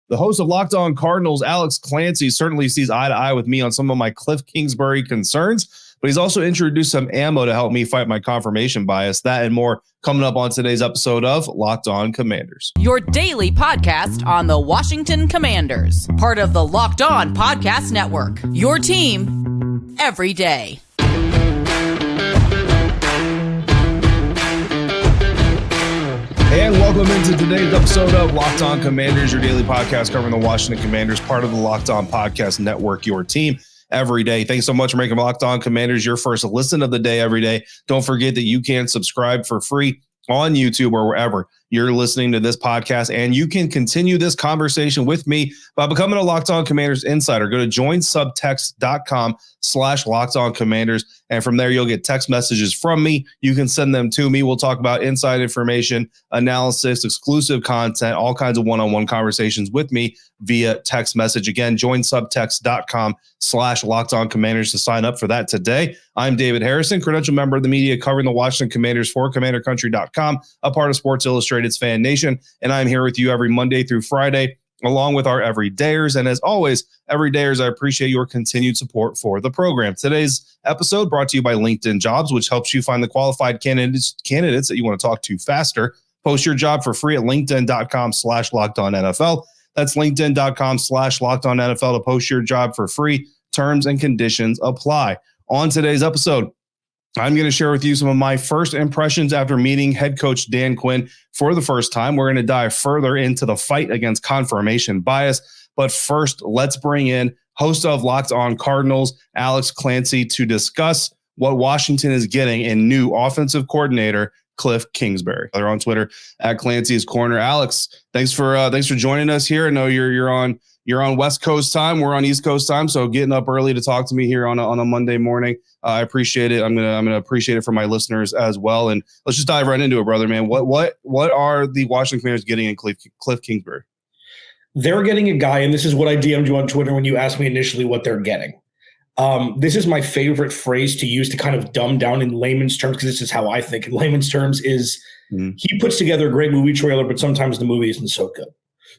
The host of Locked On Cardinals, Alex Clancy, certainly sees eye to eye with me on some of my Kliff Kingsbury concerns, but he's also introduced some ammo to help me fight my confirmation bias. That and more coming up on today's episode of Locked On Commanders. Your daily podcast on the Washington Commanders, part of the Locked On Podcast Network, your team every day. And welcome into today's episode of Locked On Commanders, your daily podcast covering the Washington Commanders, part of the Locked On Podcast Network, your team every day. Thanks so much for making Locked On Commanders your first listen of the day every day. Don't forget that you can subscribe for free on YouTube or wherever you're listening to this podcast, and you can continue this conversation with me by becoming a Locked On Commanders insider. Go to joinsubtext.com/LockedOnCommanders, and from there you'll get text messages from me. You can send them to me. We'll talk about inside information, analysis, exclusive content, all kinds of one-on-one conversations with me via text message. Again, join subtext.com/LockedOnCommanders to sign up for that today. I'm David Harrison, credential member of the media covering the Washington Commanders for CommanderCountry.com, a part of Sports Illustrated's FanNation, and I'm here with you every Monday through Friday, along with our everydayers. And as always, everydayers, I appreciate your continued support for the program. Today's episode brought to you by LinkedIn Jobs, which helps you find the qualified candidates that you want to talk to faster. Post your job for free at linkedin.com/LockedOnNFL. That's linkedin.com/LockedOnNFL to post your job for free. Terms and conditions apply. On today's episode, I'm going to share with you some of my first impressions after meeting head coach Dan Quinn for the first time. We're going to dive further into the fight against confirmation bias. But first, let's bring in host of Locked On Cardinals, Alex Clancy, to discuss what Washington is getting in new offensive coordinator Kliff Kingsbury. They're on Twitter at Clancy's Corner. Alex, thanks for joining us here. I know you're on West Coast time. We're on East Coast time, so getting up early to talk to me here on a Monday morning. I appreciate it. I'm gonna appreciate it for my listeners as well. And let's just dive right into it, brother, man. What are the Washington Commanders getting in Kliff Kingsbury? They're getting a guy, and this is what I DM'd you on Twitter when you asked me initially what they're getting. This is my favorite phrase to use to kind of dumb down in layman's terms, because this is how I think in layman's terms, is he puts together a great movie trailer, but sometimes the movie isn't so good.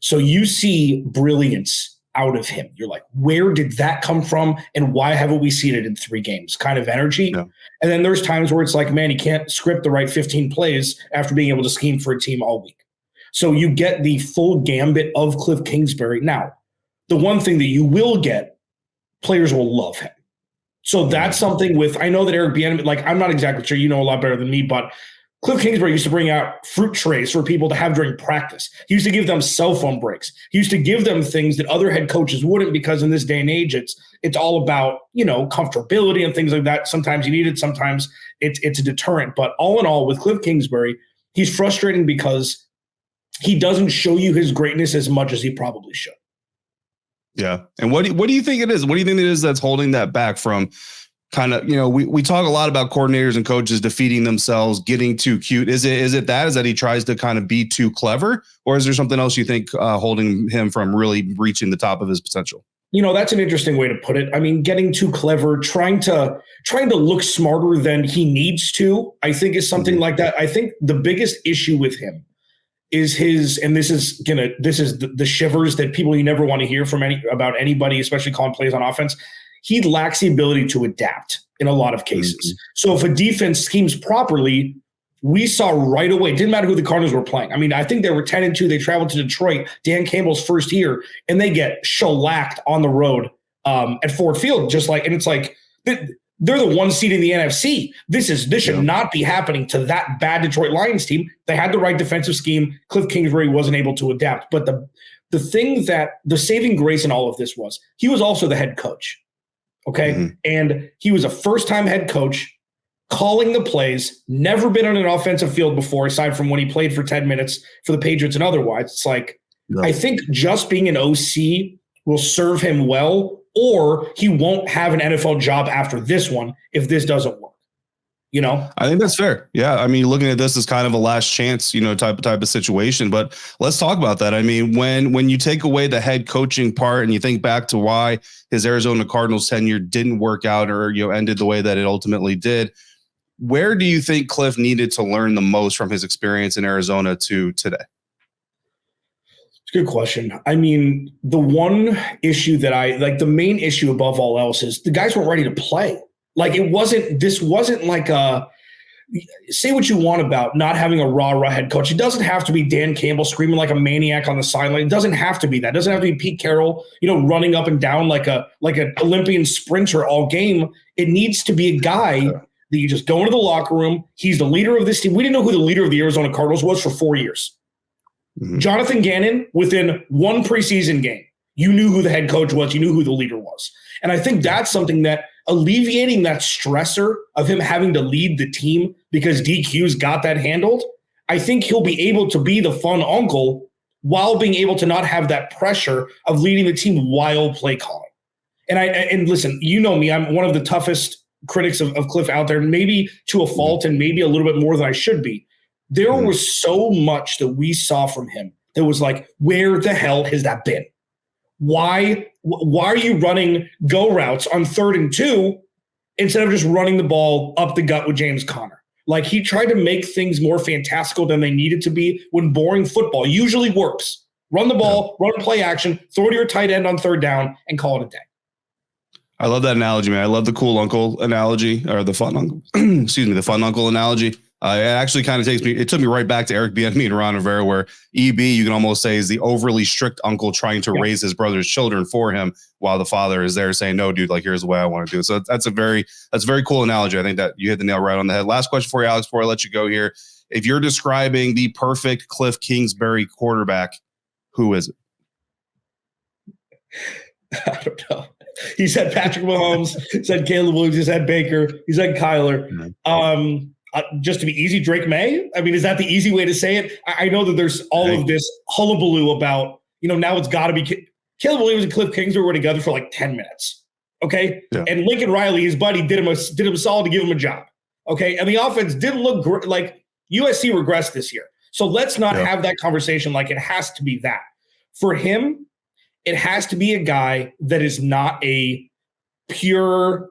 So you see brilliance out of him. You're like, where did that come from? And why haven't we seen it in 3 games? Kind of energy. Yeah. And then there's times where it's like, man, he can't script the right 15 plays after being able to scheme for a team all week. So you get the full gambit of Kliff Kingsbury. Now, the one thing that you will get, players will love him. So that's something with, I know that Eric Bieniemy, like, I'm not exactly sure, you know a lot better than me, but Kliff Kingsbury used to bring out fruit trays for people to have during practice. He used to give them cell phone breaks. He used to give them things that other head coaches wouldn't, because in this day and age, it's all about, comfortability and things like that. Sometimes you need it. Sometimes it's a deterrent. But all in all, with Kliff Kingsbury, he's frustrating because he doesn't show you his greatness as much as he probably should. Yeah. And what do you think it is? What do you think it is that's holding that back from kind of, we talk a lot about coordinators and coaches defeating themselves, getting too cute. Is it that he tries to kind of be too clever, or is there something else you think holding him from really reaching the top of his potential? That's an interesting way to put it. I mean, getting too clever, trying to look smarter than he needs to, I think is something like that. I think the biggest issue with him is this is the shivers that people you never want to hear from about anybody, especially calling plays on offense. He lacks the ability to adapt in a lot of cases. So if a defense schemes properly, we saw right away, it didn't matter who the Cardinals were playing. I mean, I think they were 10-2. They traveled to Detroit, Dan Campbell's first year, and they get shellacked on the road at Ford Field. And it's like, they're the 1 seed in the NFC. This should not be happening to that bad Detroit Lions team. They had the right defensive scheme. Kliff Kingsbury wasn't able to adapt. But the thing that the saving grace in all of this was, he was also the head coach. Okay. And he was a first-time head coach calling the plays, never been on an offensive field before, aside from when he played for 10 minutes for the Patriots and otherwise. It's like, I think just being an OC will serve him well, or he won't have an NFL job after this one if this doesn't work. I think that's fair. Yeah. I mean, looking at this as kind of a last chance, type of situation, but let's talk about that. I mean, when you take away the head coaching part and you think back to why his Arizona Cardinals tenure didn't work out or, ended the way that it ultimately did, where do you think Kliff needed to learn the most from his experience in Arizona to today? It's a good question. I mean, the one issue that the main issue above all else is the guys weren't ready to play. Like this wasn't like say what you want about not having a rah-rah head coach. It doesn't have to be Dan Campbell screaming like a maniac on the sideline. It doesn't have to be that. It doesn't have to be Pete Carroll, running up and down like an Olympian sprinter all game. It needs to be a guy that you just go into the locker room. He's the leader of this team. We didn't know who the leader of the Arizona Cardinals was for 4 years. Mm-hmm. Jonathan Gannon, within one preseason game, you knew who the head coach was. You knew who the leader was. And I think that's something that alleviating that stressor of him having to lead the team because DQ's got that handled, I think he'll be able to be the fun uncle while being able to not have that pressure of leading the team while play calling. And listen, you know me, I'm one of the toughest critics of Kliff out there, maybe to a fault and maybe a little bit more than I should be. There was so much that we saw from him that was like, where the hell has that been? Why are you running go routes on 3rd and 2 instead of just running the ball up the gut with James Conner? Like, he tried to make things more fantastical than they needed to be when boring football usually works. Run the ball, run play action, throw to your tight end on 3rd down, and call it a day. I love that analogy, man. I love the cool uncle analogy, or the fun uncle. Excuse me, the fun uncle analogy. It actually kind of took me right back to Eric Bieniemy and Ron Rivera, where EB, you can almost say, is the overly strict uncle trying to raise his brother's children for him, while the father is there saying, no, dude, like, here's the way I want to do it. So that's a very cool analogy. I think that you hit the nail right on the head. Last question for you, Alex, before I let you go here. If you're describing the perfect Kliff Kingsbury quarterback, who is it? I don't know. He said Patrick Mahomes, he said Caleb Williams, he said Baker, he said Kyler. Mm-hmm. Just to be easy, Drake May? I mean, is that the easy way to say it? I know that there's all of this hullabaloo about, now it's got to be Caleb Williams and Kliff Kingsbury were together for like 10 minutes. Okay. Yeah. And Lincoln Riley, his buddy, did him a solid to give him a job. Okay. And the offense didn't look great. Like, USC regressed this year. So let's not have that conversation like it has to be that. For him, it has to be a guy that is not a pure,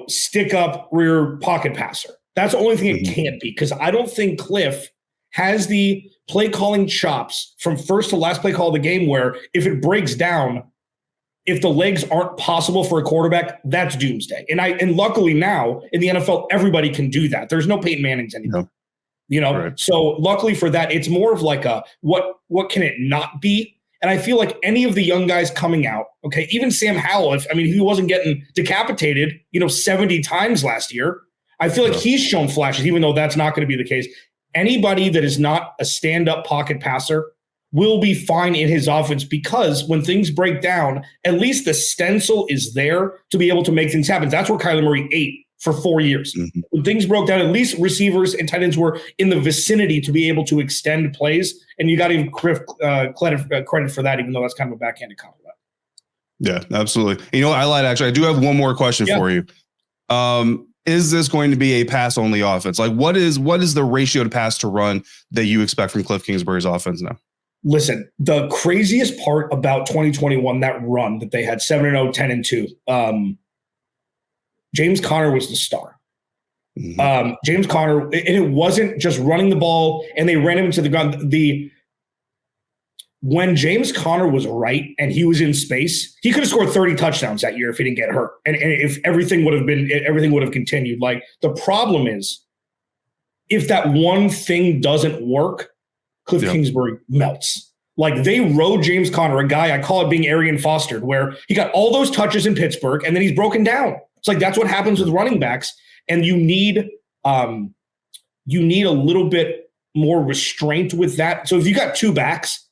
stick up rear pocket passer. That's the only thing it can't be, because I don't think Kliff has the play calling chops from first to last play call of the game where if it breaks down, if the legs aren't possible for a quarterback, that's doomsday. And luckily now in the NFL, everybody can do that. There's no Peyton Mannings anymore. Right. So luckily for that, it's more of like a what can it not be? And I feel like any of the young guys coming out, okay, even Sam Howell, he wasn't getting decapitated, 70 times last year. I feel like he's shown flashes, even though that's not going to be the case. Anybody that is not a stand-up pocket passer will be fine in his offense, because when things break down, at least the stencil is there to be able to make things happen. That's where Kyler Murray ate for 4 years. Mm-hmm. When things broke down, at least receivers and tight ends were in the vicinity to be able to extend plays. And you got to give credit for that, even though that's kind of a backhanded compliment. Yeah, absolutely. I lied. Actually, I do have one more question for you. Is this going to be a pass-only offense? Like, what is the ratio to pass to run that you expect from Kliff Kingsbury's offense now? Listen, the craziest part about 2021, that run that they had 7-0, 10-2, James Conner was the star. Mm-hmm. James Conner, and it wasn't just running the ball and they ran him into the ground. When James Conner was right and he was in space, he could have scored 30 touchdowns that year if he didn't get hurt. And if everything would have continued. Like, the problem is, if that one thing doesn't work, Kliff Kingsbury melts. Like, they rode James Conner, a guy, I call it being Arian Fostered, where he got all those touches in Pittsburgh and then he's broken down. It's like, that's what happens with running backs. And you need a little bit more restraint with that. So if you got two backs,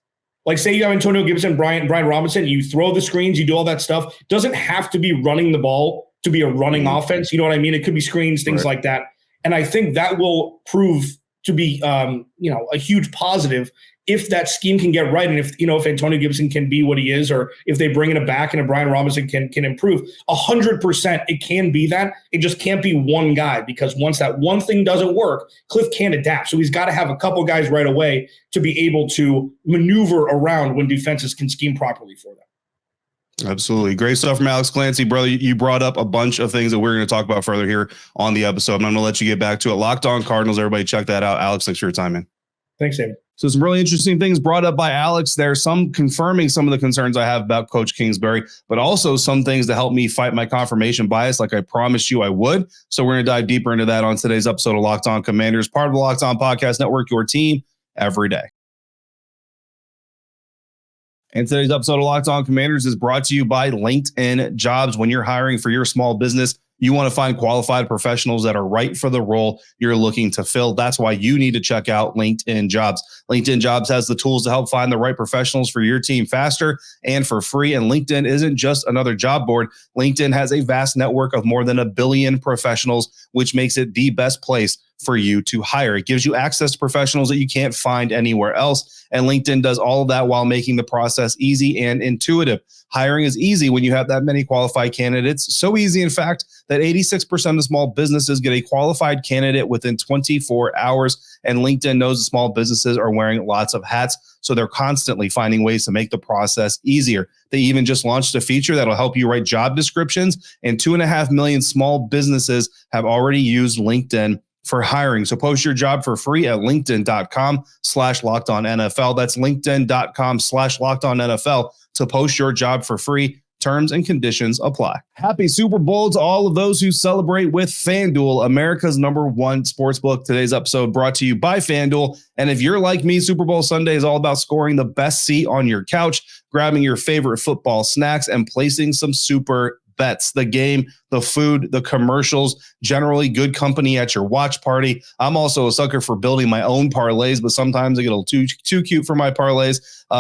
like say you have Antonio Gibson, Brian Robinson, you throw the screens, you do all that stuff. It doesn't have to be running the ball to be a running offense. You know what I mean? It could be screens, things like that. And I think that will prove to be, a huge positive if that scheme can get right. And if Antonio Gibson can be what he is, or if they bring in a back and a Brian Robinson can improve 100%, it can be that. It just can't be one guy, because once that one thing doesn't work, Kliff can't adapt. So he's got to have a couple guys right away to be able to maneuver around when defenses can scheme properly for them. Absolutely. Great stuff from Alex Clancy, brother. You brought up a bunch of things that we're going to talk about further here on the episode, and I'm going to let you get back to it. Locked On Cardinals, everybody check that out. Alex, thanks for your time, man. Thanks, David. So some really interesting things brought up by Alex there, some confirming some of the concerns I have about Coach Kingsbury, but also some things to help me fight my confirmation bias like I promised you I would. So we're going to dive deeper into that on today's episode of Locked On Commanders, part of the Locked On Podcast Network, your team every day. And today's episode of Locked On Commanders is brought to you by LinkedIn Jobs. When you're hiring for your small business, you want to find qualified professionals that are right for the role you're looking to fill. That's why you need to check out LinkedIn Jobs. LinkedIn Jobs has the tools to help find the right professionals for your team faster and for free. And LinkedIn isn't just another job board. LinkedIn has a vast network of more than 1 billion professionals, which makes it the best place for you to hire. It gives you access to professionals that you can't find anywhere else. And LinkedIn does all of that while making the process easy and intuitive. Hiring is easy when you have that many qualified candidates. So easy, in fact, that 86% of small businesses get a qualified candidate within 24 hours. And LinkedIn knows that small businesses are wearing lots of hats, so they're constantly finding ways to make the process easier. They even just launched a feature that'll help you write job descriptions, and 2.5 million small businesses have already used LinkedIn for hiring. So post your job for free at linkedin.com/lockedonnfl. That's linkedin.com/lockedonnfl to post your job for free. Terms and conditions apply. Happy Super Bowl to all of those who celebrate with FanDuel, America's #1 sportsbook. Today's episode brought to you by FanDuel. And if you're like me, Super Bowl Sunday is all about scoring the best seat on your couch, grabbing your favorite football snacks, and placing some super bets. The game, the food, the commercials, generally good company at your watch party. I'm also a sucker for building my own parlays, but sometimes I get a little too cute for my parlays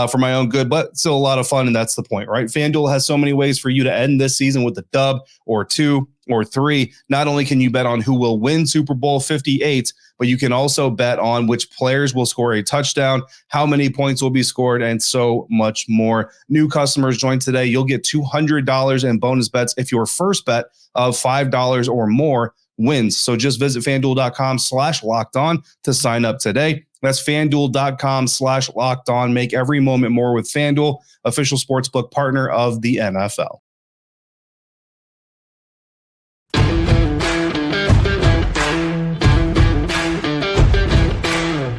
for my own good, but still a lot of fun, and that's the point, right? FanDuel has so many ways for you to end this season with a dub or 2 or 3. Not only can you bet on who will win Super Bowl 58, but you can also bet on which players will score a touchdown, how many points will be scored, and so much more. New customers join today. You'll get $200 in bonus bets if your first bet of $5 or more wins. So just visit FanDuel.com/lockedon to sign up today. That's FanDuel.com/lockedon. Make every moment more with FanDuel, official sportsbook partner of the NFL.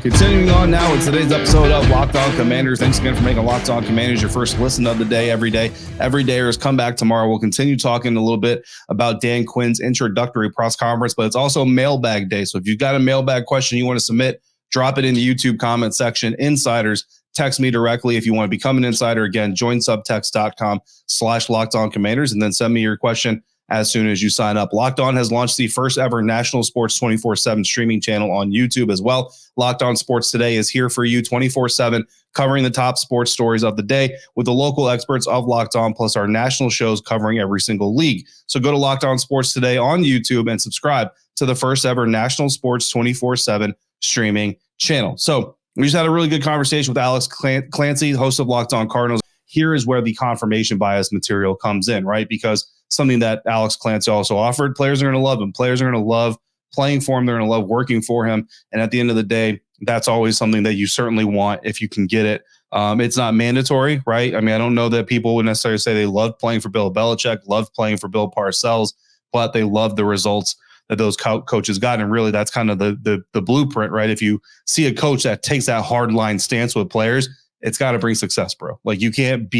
Continuing on now with today's episode of Locked On Commanders. Thanks again for making Locked On Commanders your first listen of the day every day. Every dayers come back tomorrow. We'll continue talking a little bit about Dan Quinn's introductory press conference, but it's also mailbag day. So if you've got a mailbag question you want to submit, drop it in the YouTube comment section. Insiders, text me directly if you want to become an insider. Again, join subtext.com/LockedOnCommanders and then send me your question as soon as you sign up. Locked On has launched the first ever national sports 24/7 streaming channel on YouTube as well. Locked On Sports Today is here for you 24/7, covering the top sports stories of the day with the local experts of Locked On, plus our national shows covering every single league. So go to Locked On Sports Today on YouTube and subscribe to the first ever national sports 24/7 streaming channel. So we just had a really good conversation with Alex Clancy, host of Locked On Cardinals. Here is where the confirmation bias material comes in, right? Because something that Alex Clancy also offered, players are going to love him. Players are going to love playing for him. They're going to love working for him. And at the end of the day, that's always something that you certainly want if you can get it. It's not mandatory, right? I mean, I don't know that people would necessarily say they love playing for Bill Belichick, love playing for Bill Parcells, but they love the results that those coaches got. And really, that's kind of the blueprint, right? If you see a coach that takes that hard line stance with players, it's got to bring success, bro. Like you can't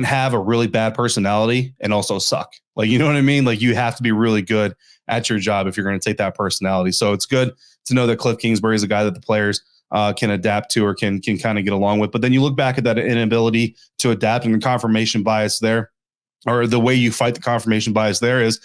have a really bad personality and also suck. Like, you know what I mean? Like you have to be really good at your job if you're going to take that personality. So it's good to know that Kliff Kingsbury is a guy that the players can adapt to or can kind of get along with. But then you look back at that inability to adapt and the confirmation bias there, or the way you fight the confirmation bias there is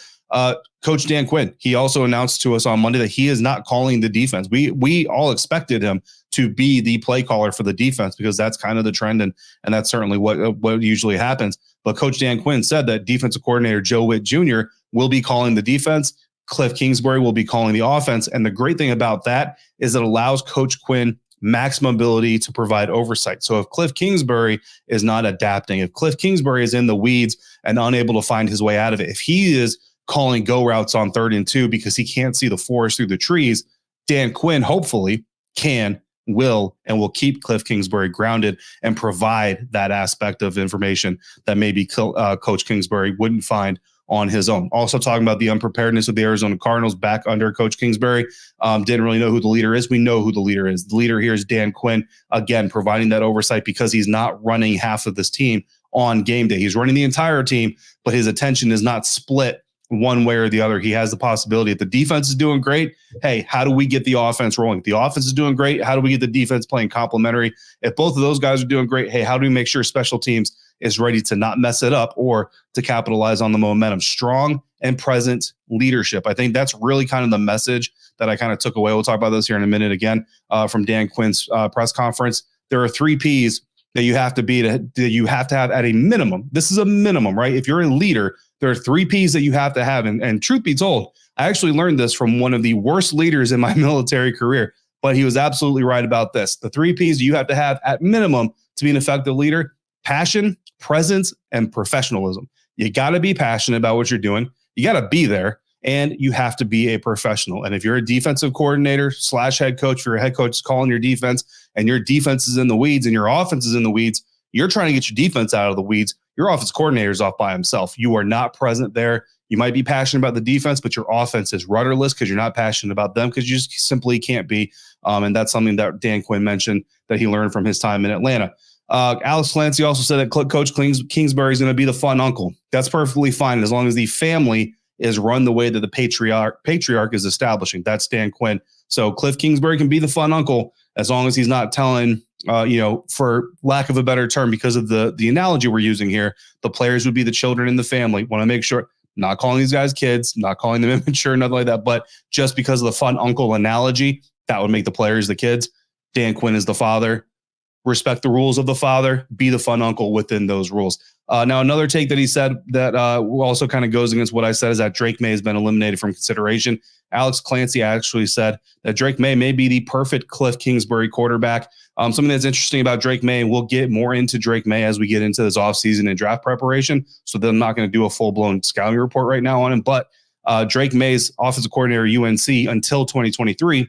Coach Dan Quinn. He also announced to us on Monday that he is not calling the defense. We all expected him to be the play caller for the defense because that's kind of the trend, and that's certainly what usually happens. But Coach Dan Quinn said that defensive coordinator Joe Witt Jr. will be calling the defense. Kliff Kingsbury will be calling the offense. And the great thing about that is it allows Coach Quinn maximum ability to provide oversight. So if Kliff Kingsbury is not adapting, if Kliff Kingsbury is in the weeds and unable to find his way out of it, if he is calling go routes on 3rd and 2 because he can't see the forest through the trees, Dan Quinn hopefully will keep Kliff Kingsbury grounded and provide that aspect of information that maybe Coach Kingsbury wouldn't find on his own. Also talking about the unpreparedness of the Arizona Cardinals back under Coach Kingsbury. Didn't really know who the leader is. We know who the leader is. The leader here is Dan Quinn, again, providing that oversight because he's not running half of this team on game day. He's running the entire team, but his attention is not split one way or the other. He has the possibility. If the defense is doing great, hey, how do we get the offense rolling? If the offense is doing great, how do we get the defense playing complementary? If both of those guys are doing great, hey, how do we make sure special teams is ready to not mess it up or to capitalize on the momentum? Strong and present leadership. I think that's really kind of the message that I kind of took away. We'll talk about this here in a minute again from Dan Quinn's press conference. There are 3 Ps that you have to be that you have to have at a minimum. This is a minimum, right? If you're a leader, there are 3 Ps that you have to have. And truth be told, I actually learned this from one of the worst leaders in my military career, but he was absolutely right about this. The 3 Ps you have to have at minimum to be an effective leader: passion, presence, and professionalism. You got to be passionate about what you're doing. You got to be there, and you have to be a professional. And if you're a defensive coordinator / head coach, if your head coach is calling your defense and your defense is in the weeds and your offense is in the weeds, you're trying to get your defense out of the weeds. Your offense coordinator is off by himself. You are not present there. You might be passionate about the defense, but your offense is rudderless because you're not passionate about them because you just simply can't be. And that's something that Dan Quinn mentioned that he learned from his time in Atlanta. Alex Clancy also said that Coach Kingsbury is going to be the fun uncle. That's perfectly fine as long as the family is run the way that the patriarch is establishing. That's Dan Quinn. So Kliff Kingsbury can be the fun uncle as long as he's not telling, for lack of a better term, because of the analogy we're using here, the players would be the children in the family. Want to make sure, not calling these guys kids, not calling them immature, nothing like that, but just because of the fun uncle analogy, that would make the players the kids. Dan Quinn is the father. Respect the rules of the father, be the fun uncle within those rules. Now, another take that he said that also kind of goes against what I said is that Drake May has been eliminated from consideration. Alex Clancy actually said that Drake May be the perfect Kliff Kingsbury quarterback. Something that's interesting about Drake May, and we'll get more into Drake May as we get into this offseason and draft preparation. So I'm not going to do a full-blown scouting report right now on him. But Drake May's offensive coordinator at UNC until 2023,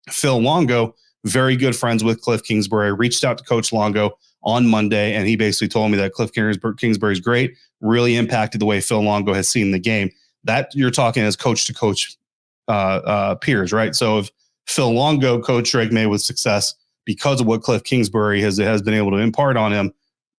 Phil Longo, very good friends with Kliff Kingsbury, reached out to Coach Longo on Monday, and he basically told me that Kliff Kingsbury is great, really impacted the way Phil Longo has seen the game. That you're talking as coach-to-coach peers, right? So if Phil Longo coached Drake May with success because of what Kliff Kingsbury has been able to impart on him,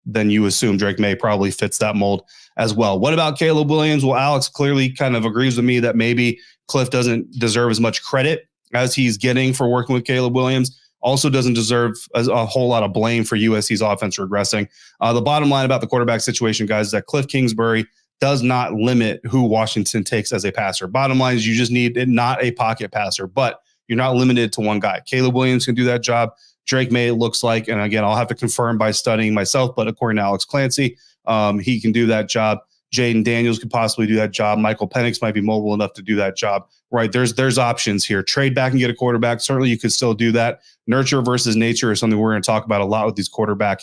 then you assume Drake May probably fits that mold as well. What about Caleb Williams? Well, Alex clearly kind of agrees with me that maybe Kliff doesn't deserve as much credit as he's getting for working with Caleb Williams. Also doesn't deserve a whole lot of blame for USC's offense regressing. The bottom line about the quarterback situation, guys, is that Kliff Kingsbury does not limit who Washington takes as a passer. Bottom line is you just need not a pocket passer, but you're not limited to one guy. Caleb Williams can do that job. Drake May, it looks like, and again, I'll have to confirm by studying myself, but according to Alex Clancy, he can do that job. Jaden Daniels could possibly do that job. Michael Penix might be mobile enough to do that job, right? There's options here. Trade back and get a quarterback. Certainly you could still do that. Nurture versus nature is something we're going to talk about a lot with these quarterback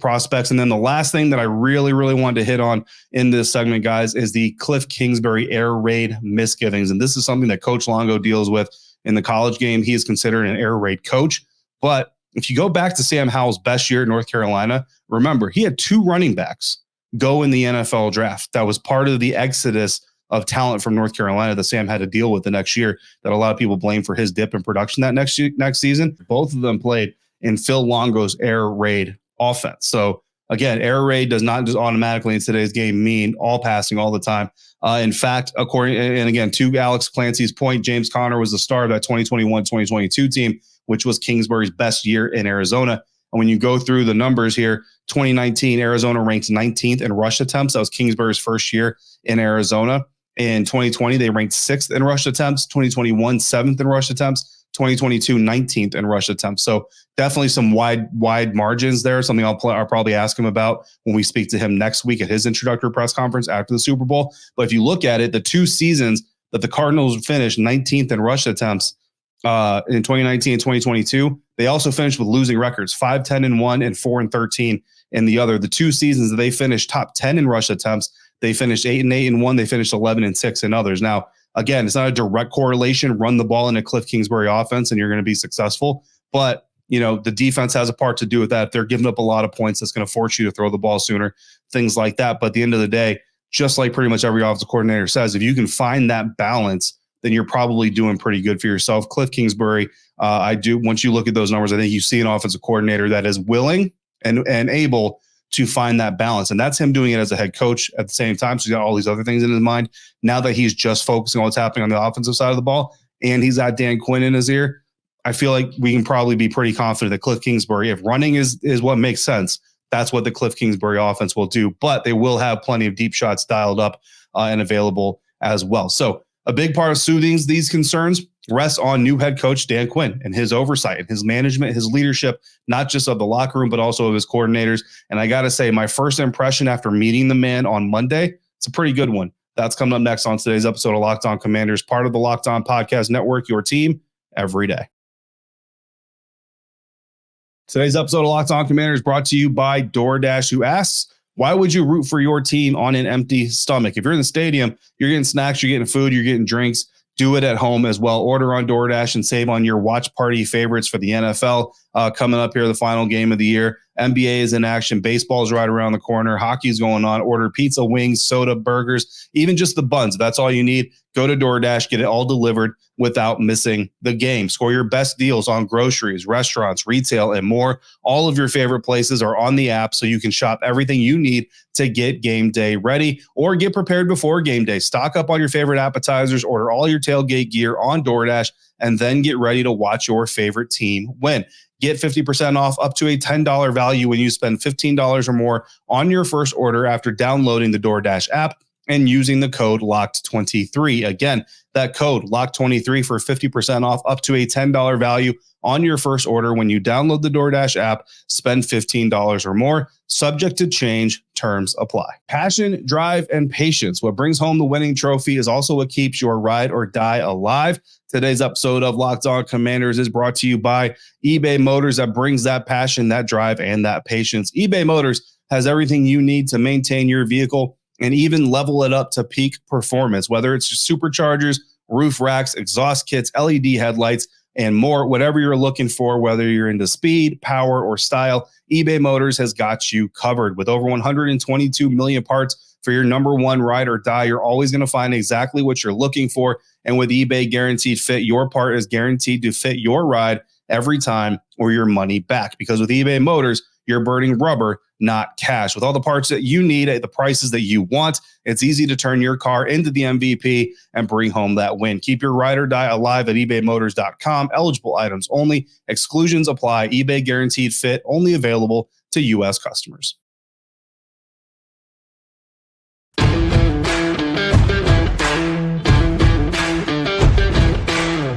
prospects. And then the last thing that I really, really wanted to hit on in this segment, guys, is the Kliff Kingsbury air raid misgivings. And this is something that Coach Longo deals with in the college game. He is considered an air raid coach. But if you go back to Sam Howell's best year at North Carolina, remember, he had 2 running backs go in the NFL draft. That was part of the exodus of talent from North Carolina that Sam had to deal with the next year that a lot of people blame for his dip in production that next season. Both of them played in Phil Longo's air raid offense. So again, air raid does not just automatically in today's game mean all passing all the time. In fact, to Alex Clancy's point, James Conner was the star of that 2021-2022 team, which was Kingsbury's best year in Arizona. And when you go through the numbers here, 2019, Arizona ranked 19th in rush attempts. That was Kingsbury's first year in Arizona. In 2020, they ranked 6th in rush attempts. 2021, 7th in rush attempts. 2022, 19th in rush attempts. So definitely some wide margins there. Something I'll probably ask him about when we speak to him next week at his introductory press conference after the Super Bowl. But if you look at it, the 2 seasons that the Cardinals finished 19th in rush attempts in 2019 and 2022, they also finished with losing records, 5-10-1 and 4-13 in the other. The 2 seasons that they finished top 10 in rush attempts, they finished 8-8-1. They finished 11-6 in others. Now, again, it's not a direct correlation. Run the ball in a Kliff Kingsbury offense and you're going to be successful. But, the defense has a part to do with that. If they're giving up a lot of points, that's going to force you to throw the ball sooner, things like that. But at the end of the day, just like pretty much every offensive coordinator says, if you can find that balance, then you're probably doing pretty good for yourself. Kliff Kingsbury, once you look at those numbers, I think you see an offensive coordinator that is willing and able to find that balance. And that's him doing it as a head coach at the same time. So he's got all these other things in his mind. Now that he's just focusing on what's happening on the offensive side of the ball, and he's got Dan Quinn in his ear, I feel like we can probably be pretty confident that Kliff Kingsbury, if running is what makes sense, that's what the Kliff Kingsbury offense will do. But they will have plenty of deep shots dialed up and available as well. So a big part of soothing these concerns rests on new head coach Dan Quinn and his oversight and his management, his leadership, not just of the locker room, but also of his coordinators. And I got to say, my first impression after meeting the man on Monday, it's a pretty good one. That's coming up next on today's episode of Locked On Commanders, part of the Locked On Podcast Network, your team every day. Today's episode of Locked On Commanders brought to you by DoorDash, who asks, why would you root for your team on an empty stomach? If you're in the stadium, you're getting snacks, you're getting food, you're getting drinks. Do it at home as well. Order on DoorDash and save on your watch party favorites for the NFL coming up here, the final game of the year. NBA is in action. Baseball is right around the corner. Hockey's going on. Order pizza, wings, soda, burgers, even just the buns. If that's all you need, go to DoorDash, get it all delivered without missing the game. Score your best deals on groceries, restaurants, retail, and more. All of your favorite places are on the app, so you can shop everything you need to get game day ready or get prepared before game day. Stock up on your favorite appetizers, order all your tailgate gear on DoorDash, and then get ready to watch your favorite team win. Get 50% off up to a $10 value when you spend $15 or more on your first order after downloading the DoorDash app and using the code LOCKED23. Again, that code LOCKED23 for 50% off up to a $10 value on your first order when you download the DoorDash app, spend $15 or more. Subject to change, terms apply. Passion, drive, and patience. What brings home the winning trophy is also what keeps your ride or die alive. Today's episode of Locked On Commanders is brought to you by eBay Motors, that brings that passion, that drive, and that patience. eBay Motors has everything you need to maintain your vehicle and even level it up to peak performance, whether it's superchargers, roof racks, exhaust kits, LED headlights, and more. Whatever you're looking for, whether you're into speed, power, or style, eBay Motors has got you covered. With over 122 million parts for your number one ride or die, you're always going to find exactly what you're looking for. And with eBay Guaranteed Fit, your part is guaranteed to fit your ride every time or your money back. Because with eBay Motors, you're burning rubber, not cash. With all the parts that you need at the prices that you want, it's easy to turn your car into the MVP and bring home that win. Keep your ride or die alive at ebaymotors.com. Eligible items only. Exclusions apply. eBay Guaranteed Fit, only available to U.S. customers.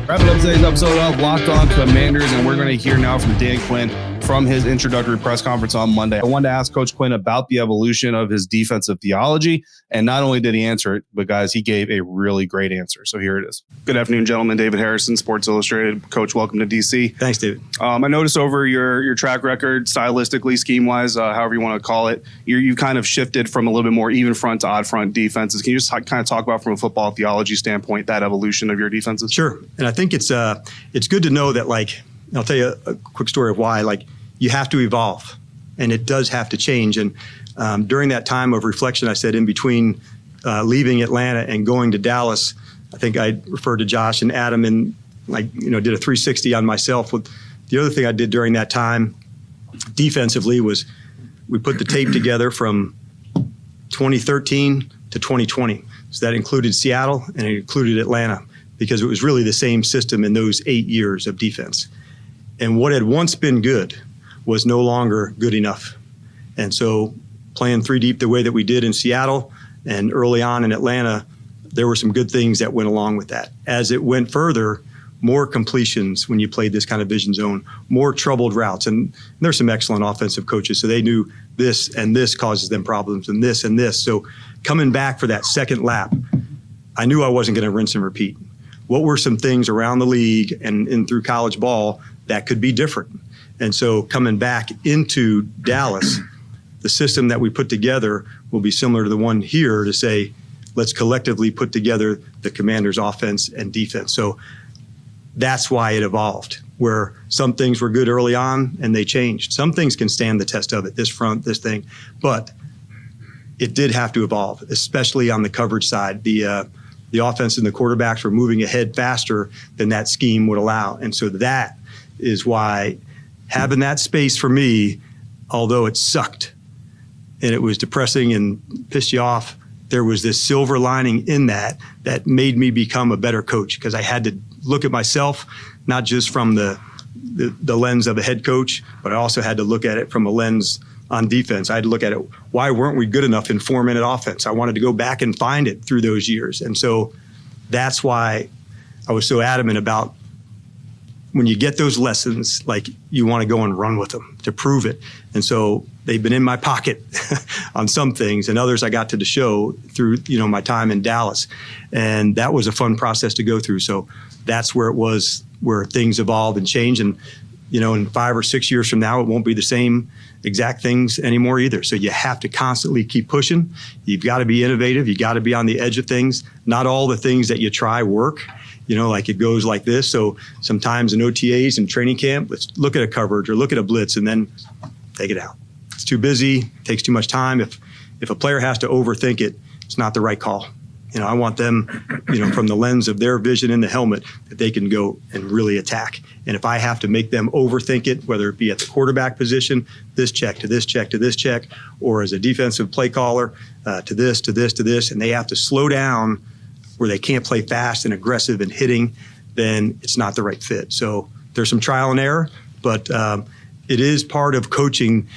Wrapping up today's episode of Locked On Commanders, and we're going to hear now from Dan Quinn from his introductory press conference on Monday. I wanted to ask Coach Quinn about the evolution of his defensive theology, and not only did he answer it, but guys, he gave a really great answer. So here it is. Good afternoon, gentlemen. David Harrison, Sports Illustrated. Coach, welcome to DC. Thanks, David. I noticed over your track record, stylistically, scheme-wise, however you want to call it, you kind of shifted from a little bit more even front to odd front defenses. Can you just kind of talk about, from a football theology standpoint, that evolution of your defenses? Sure. And I think it's good to know that, like, I'll tell you a quick story of why, like, you have to evolve, and it does have to change. And during that time of reflection, I said, in between leaving Atlanta and going to Dallas, I think I referred to Josh and Adam and did a 360 on myself. The other thing I did during that time defensively was we put the tape together from 2013 to 2020. So that included Seattle and it included Atlanta, because it was really the same system in those 8 years of defense. And what had once been good was no longer good enough. And so playing three deep the way that we did in Seattle and early on in Atlanta, there were some good things that went along with that. As it went further, more completions when you played this kind of vision zone, more troubled routes. And there's some excellent offensive coaches, so they knew this and this causes them problems and this and this. So coming back for that second lap, I knew I wasn't going to rinse and repeat. What were some things around the league and through college ball that could be different? And so coming back into Dallas, the system that we put together will be similar to the one here, to say, let's collectively put together the Commanders' offense and defense. So that's why it evolved, where some things were good early on and they changed. Some things can stand the test of it, this front, this thing. But it did have to evolve, especially on the coverage side. The offense and the quarterbacks were moving ahead faster than that scheme would allow. And so that is why having that space for me, although it sucked and it was depressing and pissed you off, there was this silver lining in that made me become a better coach, because I had to look at myself, not just from the lens of a head coach, but I also had to look at it from a lens on defense. I had to look at it, why weren't we good enough in 4-minute offense? I wanted to go back and find it through those years. And so that's why I was so adamant about, when you get those lessons, like, you want to go and run with them to prove it. And so they've been in my pocket on some things, and others I got to show through, my time in Dallas. And that was a fun process to go through. So that's where it was, where things evolved and changed. And, in 5 or 6 years from now, it won't be the same exact things anymore either. So you have to constantly keep pushing. You've got to be innovative. You got to be on the edge of things. Not all the things that you try work. Like, it goes like this. So sometimes in OTAs and training camp, let's look at a coverage or look at a blitz and then take it out. It's too busy, takes too much time. If a player has to overthink it, it's not the right call. I want them, from the lens of their vision in the helmet, that they can go and really attack. And if I have to make them overthink it, whether it be at the quarterback position, this check to this check to this check, or as a defensive play caller, to this, to this, to this, and they have to slow down where they can't play fast and aggressive and hitting, then it's not the right fit. So there's some trial and error, but it is part of coaching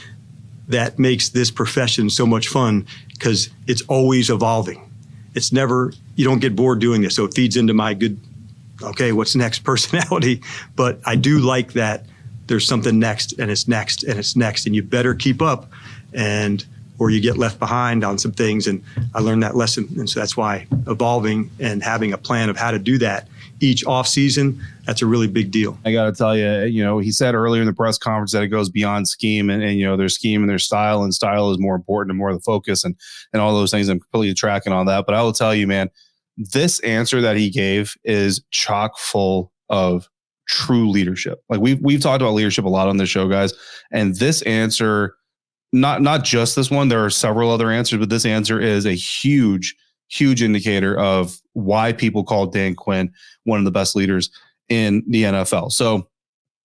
that makes this profession so much fun, because it's always evolving. It's never, you don't get bored doing this. So it feeds into my good, okay, what's next personality. But I do like that there's something next, and it's next, and it's next, and you better keep up, or you get left behind on some things. And I learned that lesson. And so that's why evolving and having a plan of how to do that each off season, that's a really big deal. I got to tell you, he said earlier in the press conference that it goes beyond scheme, and their scheme and their style, and style is more important and more the focus and all those things. I'm completely tracking on that. But I will tell you, man, this answer that he gave is chock full of true leadership. Like, we've talked about leadership a lot on this show, guys. And this answer, not just this one, there are several other answers, but this answer is a huge indicator of why people call Dan Quinn one of the best leaders in the NFL. So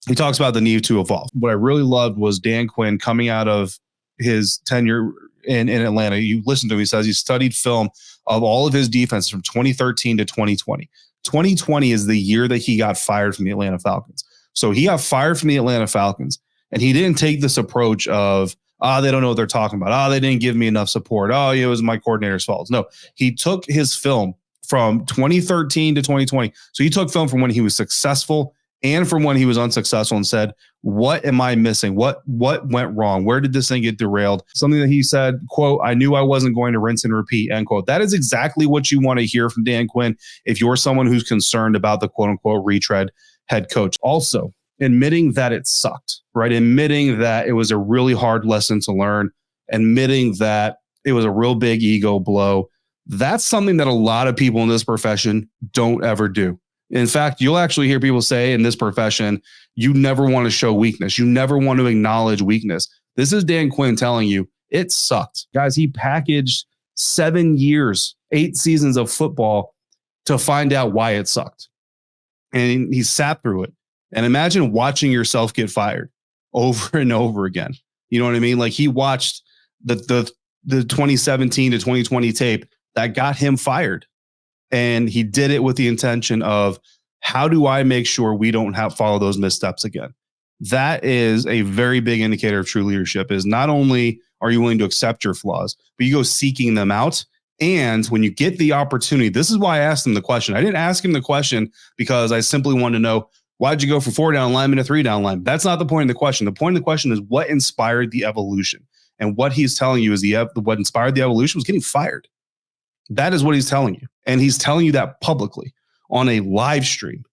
he talks about the need to evolve. What I really loved was Dan Quinn coming out of his tenure in Atlanta. You listen to him, he says he studied film of all of his defenses from 2013 to 2020. 2020 is the year that he got fired from the Atlanta Falcons. So he got fired from the Atlanta Falcons, and he didn't take this approach of, they don't know what they're talking about. They didn't give me enough support. It was my coordinator's fault. No, he took his film from 2013 to 2020. So he took film from when he was successful and from when he was unsuccessful, and said, what am I missing? What went wrong? Where did this thing get derailed? Something that he said, quote, I knew I wasn't going to rinse and repeat, end quote. That is exactly what you want to hear from Dan Quinn if you're someone who's concerned about the quote unquote retread head coach. Also, admitting that it sucked, right? Admitting that it was a really hard lesson to learn, admitting that it was a real big ego blow. That's something that a lot of people in this profession don't ever do. In fact, you'll actually hear people say in this profession, you never want to show weakness. You never want to acknowledge weakness. This is Dan Quinn telling you it sucked. Guys, he packaged 7 years, 8 seasons of football to find out why it sucked. And he sat through it. And imagine watching yourself get fired over and over again. You know what I mean? Like, he watched the 2017 to 2020 tape that got him fired. And he did it with the intention of, how do I make sure we don't follow those missteps again? That is a very big indicator of true leadership, is not only are you willing to accept your flaws, but you go seeking them out. And when you get the opportunity, this is why I asked him the question. I didn't ask him the question because I simply wanted to know, why'd you go from 4 down lineman to 3 down lineman? That's not the point of the question. The point of the question is what inspired the evolution. And what he's telling you is what inspired the evolution was getting fired. That is what he's telling you. And he's telling you that publicly on a live stream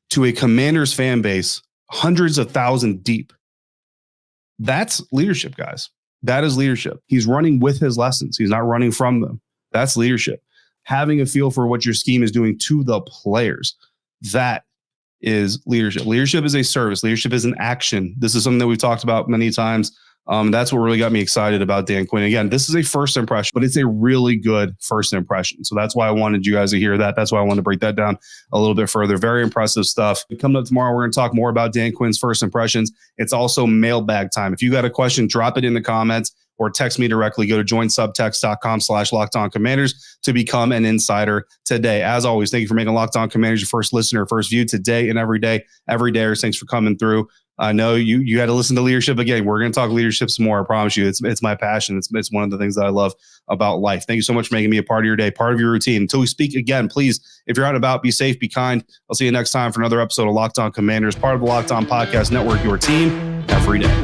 to a Commanders fan base, hundreds of thousands deep. That's leadership, guys. That is leadership. He's running with his lessons. He's not running from them. That's leadership. Having a feel for what your scheme is doing to the players. That is leadership. Leadership is a service. Leadership is an action. This is something that we've talked about many times That's what really got me excited about Dan Quinn. Again, this is a first impression, but it's a really good first impression. So that's why I wanted you guys to hear that. That's why I wanted to break that down a little bit further. Very impressive stuff. Coming up tomorrow, we're going to talk more about Dan Quinn's first impressions. It's also mailbag time. If you got a question, drop it in the comments or text me directly. Go to joinsubtext.com/LockedOnCommanders to become an insider today. As always, thank you for making Locked On Commanders your first listener, first view today and every day. Thanks for coming through. I know you had to listen to leadership again. We're going to talk leadership some more. I promise you. It's my passion. It's one of the things that I love about life. Thank you so much for making me a part of your day, part of your routine. Until we speak again, please, if you're out and about, be safe, be kind. I'll see you next time for another episode of Locked On Commanders, part of the Locked On Podcast Network, your team every day.